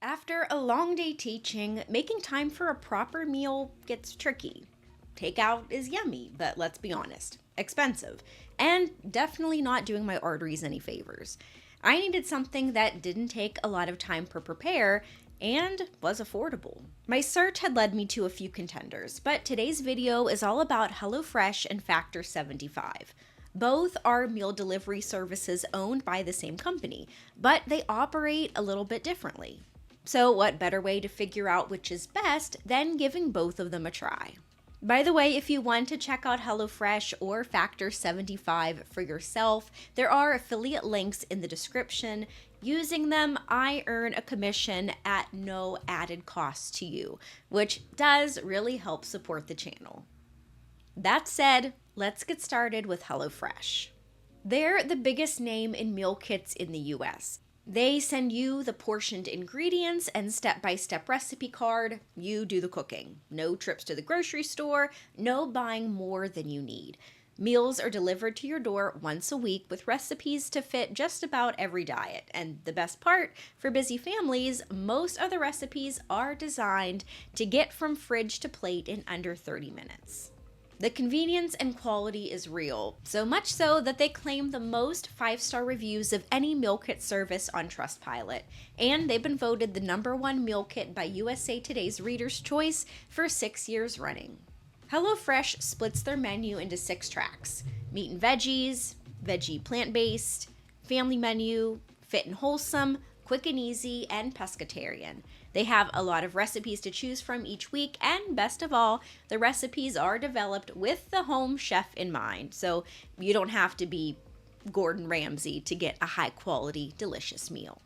After a long day teaching, making time for a proper meal gets tricky. Takeout is yummy, but let's be honest, expensive, and definitely not doing my arteries any favors. I needed something that didn't take a lot of time to prepare and was affordable. My search had led me to a few contenders, but today's video is all about HelloFresh and Factor 75. Both are meal delivery services owned by the same company, but they operate a little bit differently. So, what better way to figure out which is best than giving both of them a try? By the way, if you want to check out HelloFresh or Factor 75 for yourself, there are affiliate links in the description. Using them, I earn a commission at no added cost to you, which does really help support the channel. That said, let's get started with HelloFresh. They're the biggest name in meal kits in the US. They send you the portioned ingredients and step-by-step recipe card. You do the cooking. No trips to the grocery store, no buying more than you need. Meals are delivered to your door once a week with recipes to fit just about every diet. And the best part, for busy families, most of the recipes are designed to get from fridge to plate in under 30 minutes. The convenience and quality is real, so much so that they claim the most 5-star reviews of any meal kit service on Trustpilot, and they've been voted the #1 meal kit by USA Today's Reader's Choice for 6 years running. HelloFresh splits their menu into 6 tracks: meat and veggies, veggie plant-based, family menu, fit and wholesome, quick and easy, and pescatarian. They have a lot of recipes to choose from each week, and best of all, the recipes are developed with the home chef in mind, so you don't have to be Gordon Ramsay to get a high-quality, delicious meal.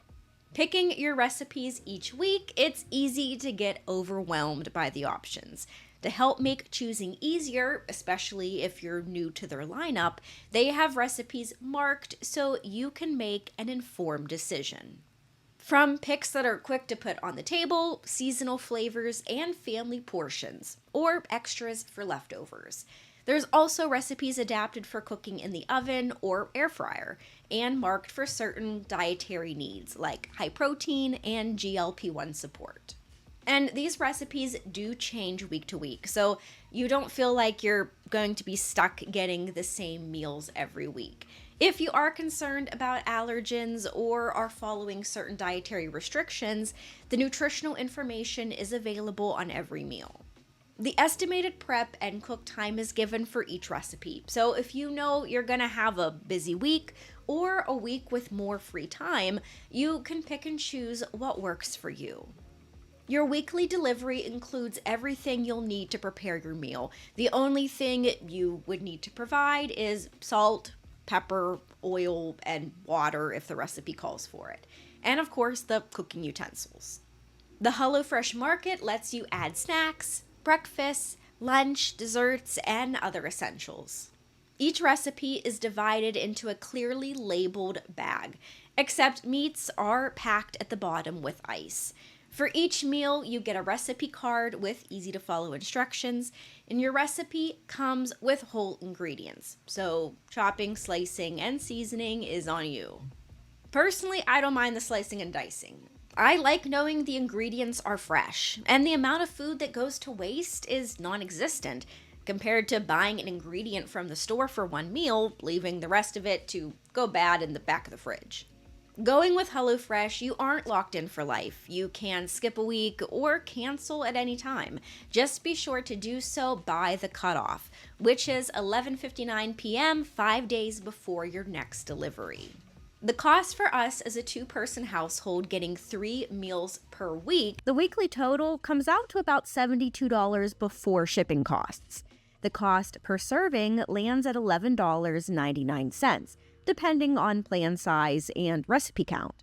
Picking your recipes each week, it's easy to get overwhelmed by the options. To help make choosing easier, especially if you're new to their lineup, they have recipes marked so you can make an informed decision. From picks that are quick to put on the table, seasonal flavors, and family portions, or extras for leftovers. There's also recipes adapted for cooking in the oven or air fryer, and marked for certain dietary needs like high protein and GLP-1 support. And these recipes do change week to week, so you don't feel like you're going to be stuck getting the same meals every week. If you are concerned about allergens or are following certain dietary restrictions, the nutritional information is available on every meal. The estimated prep and cook time is given for each recipe, so if you know you're going to have a busy week or a week with more free time, you can pick and choose what works for you. Your weekly delivery includes everything you'll need to prepare your meal. The only thing you would need to provide is salt, pepper, oil, and water if the recipe calls for it. And of course, the cooking utensils. The HelloFresh Market lets you add snacks, breakfast, lunch, desserts, and other essentials. Each recipe is divided into a clearly labeled bag, except meats are packed at the bottom with ice. For each meal, you get a recipe card with easy-to-follow instructions, and your recipe comes with whole ingredients. So chopping, slicing, and seasoning is on you. Personally, I don't mind the slicing and dicing. I like knowing the ingredients are fresh, and the amount of food that goes to waste is non-existent compared to buying an ingredient from the store for one meal, leaving the rest of it to go bad in the back of the fridge. Going with HelloFresh, you aren't locked in for life. You can skip a week or cancel at any time. Just be sure to do so by the cutoff, which is 11:59 p.m. 5 days before your next delivery. The cost for us as a 2-person household getting 3 meals per week, the weekly total comes out to about $72 before shipping costs. The cost per serving lands at $11.99. Depending on plan size and recipe count.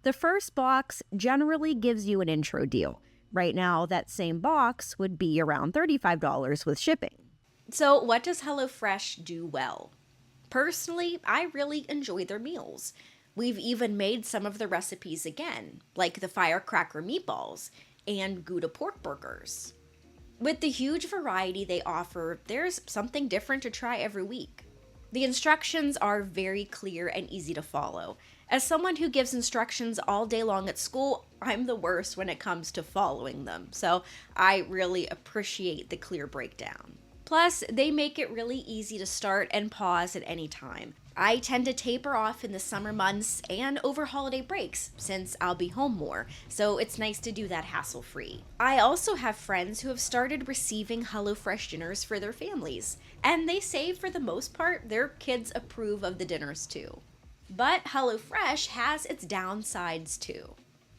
The first box generally gives you an intro deal. Right now, that same box would be around $35 with shipping. So what does HelloFresh do well? Personally, I really enjoy their meals. We've even made some of the recipes again, like the firecracker meatballs and Gouda pork burgers. With the huge variety they offer, there's something different to try every week. The instructions are very clear and easy to follow. As someone who gives instructions all day long at school, I'm the worst when it comes to following them, so I really appreciate the clear breakdown. Plus, they make it really easy to start and pause at any time. I tend to taper off in the summer months and over holiday breaks since I'll be home more, so it's nice to do that hassle-free. I also have friends who have started receiving HelloFresh dinners for their families, and they say for the most part their kids approve of the dinners too. But HelloFresh has its downsides too.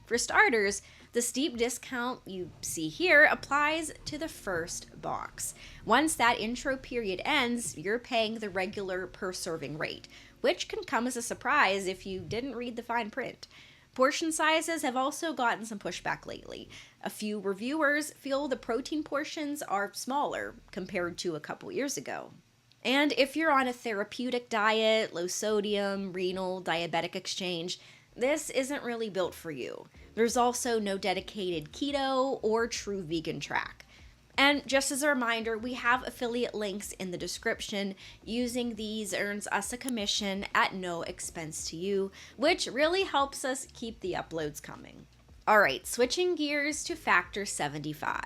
For starters, the steep discount you see here applies to the first box. Once that intro period ends, you're paying the regular per serving rate, which can come as a surprise if you didn't read the fine print. Portion sizes have also gotten some pushback lately. A few reviewers feel the protein portions are smaller compared to a couple years ago. And if you're on a therapeutic diet, low sodium, renal, diabetic exchange, this isn't really built for you. There's also no dedicated keto or true vegan track. And just as a reminder, we have affiliate links in the description. Using these earns us a commission at no expense to you, which really helps us keep the uploads coming. All right, switching gears to Factor 75.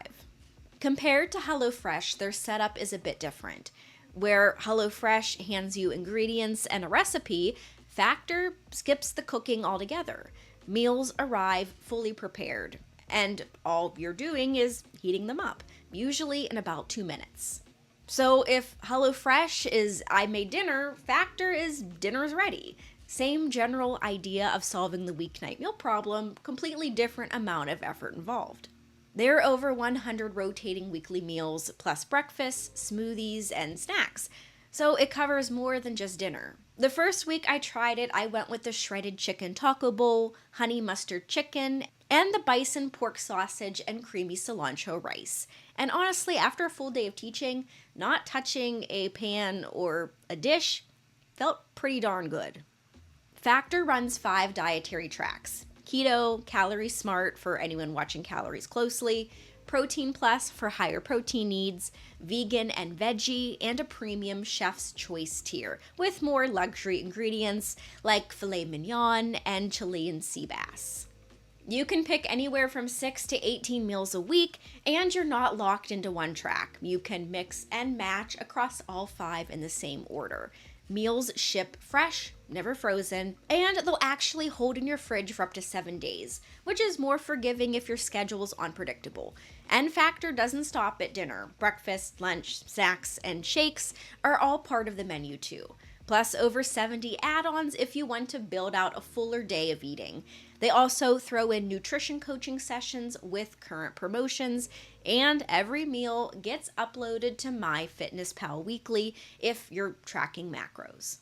Compared to HelloFresh, their setup is a bit different. Where HelloFresh hands you ingredients and a recipe, Factor skips the cooking altogether. Meals arrive fully prepared, and all you're doing is heating them up, usually in about 2 minutes. So if HelloFresh is I made dinner, Factor is dinner's ready. Same general idea of solving the weeknight meal problem, completely different amount of effort involved. There are over 100 rotating weekly meals, plus breakfasts, smoothies, and snacks, so it covers more than just dinner. The first week I tried it, I went with the shredded chicken taco bowl, honey mustard chicken, and the bison pork sausage and creamy cilantro rice. And honestly, after a full day of teaching, not touching a pan or a dish felt pretty darn good. Factor runs 5 dietary tracks. Keto, Calorie Smart for anyone watching calories closely, Protein Plus for higher protein needs, vegan and veggie, and a premium chef's choice tier with more luxury ingredients like filet mignon and Chilean sea bass. You can pick anywhere from 6 to 18 meals a week, and you're not locked into one track. You can mix and match across all 5 in the same order. Meals ship fresh, never frozen, and they'll actually hold in your fridge for up to 7 days, which is more forgiving if your schedule is unpredictable. And Factor doesn't stop at dinner. Breakfast, lunch, snacks, and shakes are all part of the menu too. Plus over 70 add-ons if you want to build out a fuller day of eating. They also throw in nutrition coaching sessions with current promotions, and every meal gets uploaded to MyFitnessPal weekly if you're tracking macros.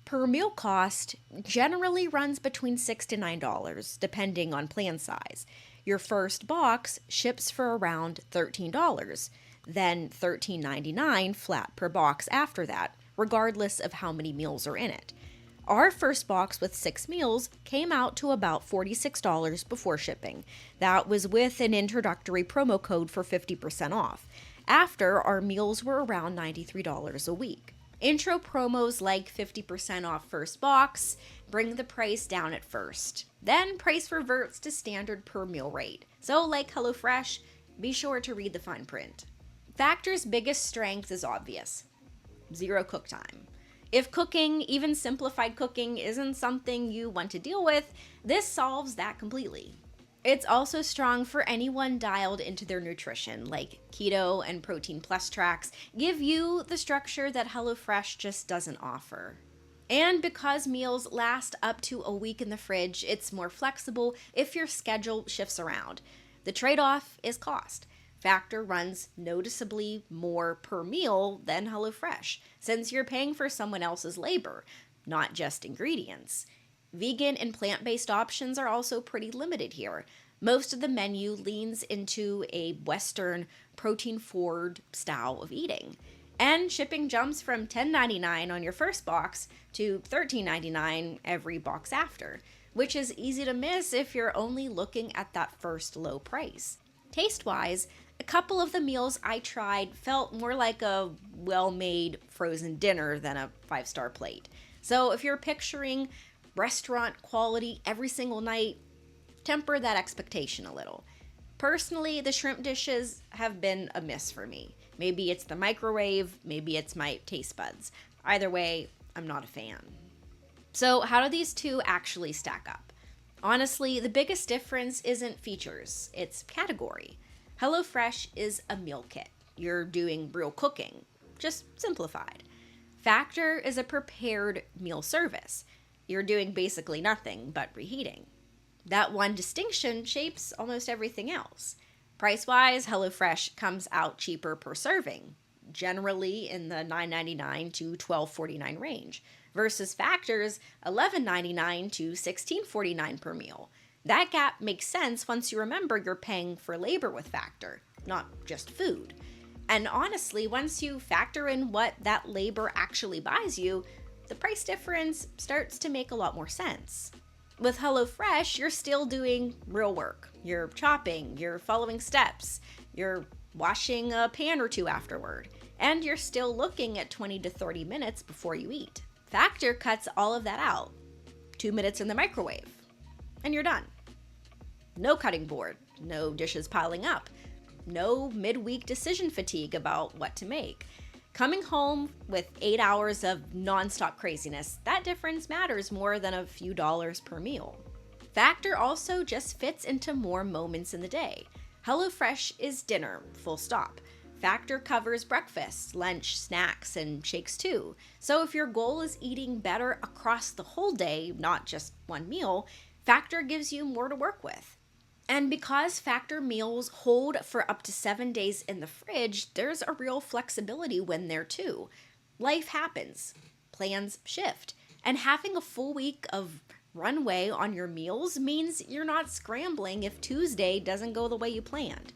Per meal cost generally runs between $6 to $9, depending on plan size. Your first box ships for around $13, then $13.99 flat per box after that, regardless of how many meals are in it. Our first box with 6 meals came out to about $46 before shipping. That was with an introductory promo code for 50% off. After, our meals were around $93 a week. Intro promos like 50% off first box bring the price down at first. Then price reverts to standard per meal rate. So like HelloFresh, be sure to read the fine print. Factor's biggest strength is obvious: zero cook time. If cooking, even simplified cooking, isn't something you want to deal with, this solves that completely. It's also strong for anyone dialed into their nutrition, like keto and protein plus tracks give you the structure that HelloFresh just doesn't offer. And because meals last up to a week in the fridge, it's more flexible if your schedule shifts around. The trade-off is cost. Factor runs noticeably more per meal than HelloFresh, since you're paying for someone else's labor, not just ingredients. Vegan and plant-based options are also pretty limited here. Most of the menu leans into a Western, protein-forward style of eating. And shipping jumps from $10.99 on your first box to $13.99 every box after, which is easy to miss if you're only looking at that first low price. Taste-wise, a couple of the meals I tried felt more like a well-made frozen dinner than a 5-star plate. So if you're picturing restaurant quality every single night, temper that expectation a little. Personally, the shrimp dishes have been a miss for me. Maybe it's the microwave, maybe it's my taste buds. Either way, I'm not a fan. So, how do these two actually stack up? Honestly, the biggest difference isn't features, it's category. HelloFresh is a meal kit. You're doing real cooking, just simplified. Factor is a prepared meal service. You're doing basically nothing but reheating. That one distinction shapes almost everything else. Price-wise, HelloFresh comes out cheaper per serving, generally in the $9.99 to $12.49 range, versus Factor's $11.99 to $16.49 per meal. That gap makes sense once you remember you're paying for labor with Factor, not just food. And honestly, once you factor in what that labor actually buys you, the price difference starts to make a lot more sense. With HelloFresh, you're still doing real work. You're chopping, you're following steps, you're washing a pan or two afterward, and you're still looking at 20 to 30 minutes before you eat. Factor cuts all of that out. 2 minutes in the microwave, and you're done. No cutting board, no dishes piling up, no midweek decision fatigue about what to make. Coming home with 8 hours of nonstop craziness, that difference matters more than a few dollars per meal. Factor also just fits into more moments in the day. HelloFresh is dinner, full stop. Factor covers breakfast, lunch, snacks, and shakes too. So if your goal is eating better across the whole day, not just one meal, Factor gives you more to work with. And because Factor meals hold for up to 7 days in the fridge, there's a real flexibility when there too. Life happens, plans shift, and having a full week of runway on your meals means you're not scrambling if Tuesday doesn't go the way you planned.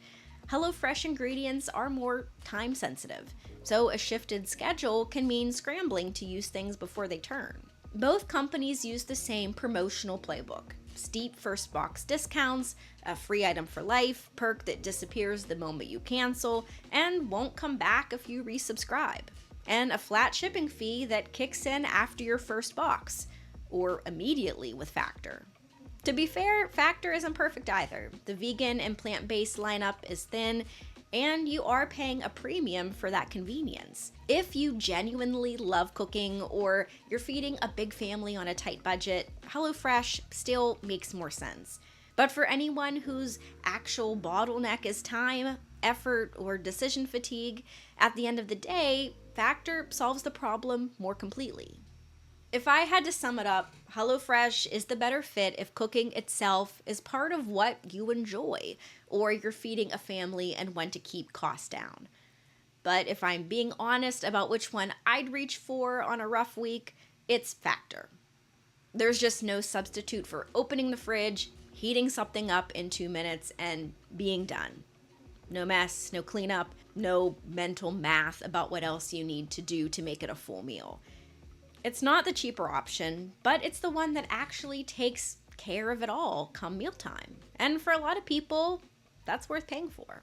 HelloFresh ingredients are more time sensitive, so a shifted schedule can mean scrambling to use things before they turn. Both companies use the same promotional playbook. Steep first box discounts, a free item for life, perk that disappears the moment you cancel, and won't come back if you resubscribe, and a flat shipping fee that kicks in after your first box, or immediately with Factor. To be fair, Factor isn't perfect either. The vegan and plant-based lineup is thin, and you are paying a premium for that convenience. If you genuinely love cooking or you're feeding a big family on a tight budget, HelloFresh still makes more sense. But for anyone whose actual bottleneck is time, effort, or decision fatigue, at the end of the day, Factor solves the problem more completely. If I had to sum it up, HelloFresh is the better fit if cooking itself is part of what you enjoy, or you're feeding a family and want to keep costs down. But if I'm being honest about which one I'd reach for on a rough week, it's Factor. There's just no substitute for opening the fridge, heating something up in 2 minutes, and being done. No mess, no cleanup, no mental math about what else you need to do to make it a full meal. It's not the cheaper option, but it's the one that actually takes care of it all come mealtime. And for a lot of people, that's worth paying for.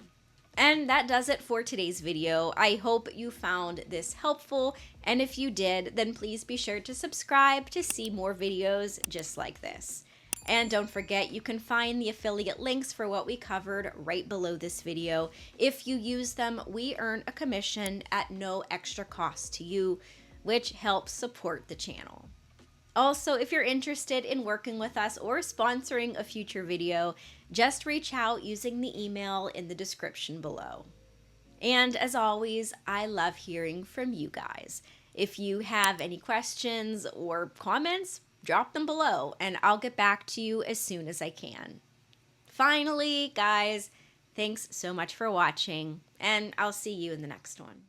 And that does it for today's video. I hope you found this helpful, and if you did, then please be sure to subscribe to see more videos just like this. And don't forget, you can find the affiliate links for what we covered right below this video. If you use them, we earn a commission at no extra cost to you, which helps support the channel. Also, if you're interested in working with us or sponsoring a future video, just reach out using the email in the description below. And as always, I love hearing from you guys. If you have any questions or comments, drop them below and I'll get back to you as soon as I can. Finally, guys, thanks so much for watching, and I'll see you in the next one.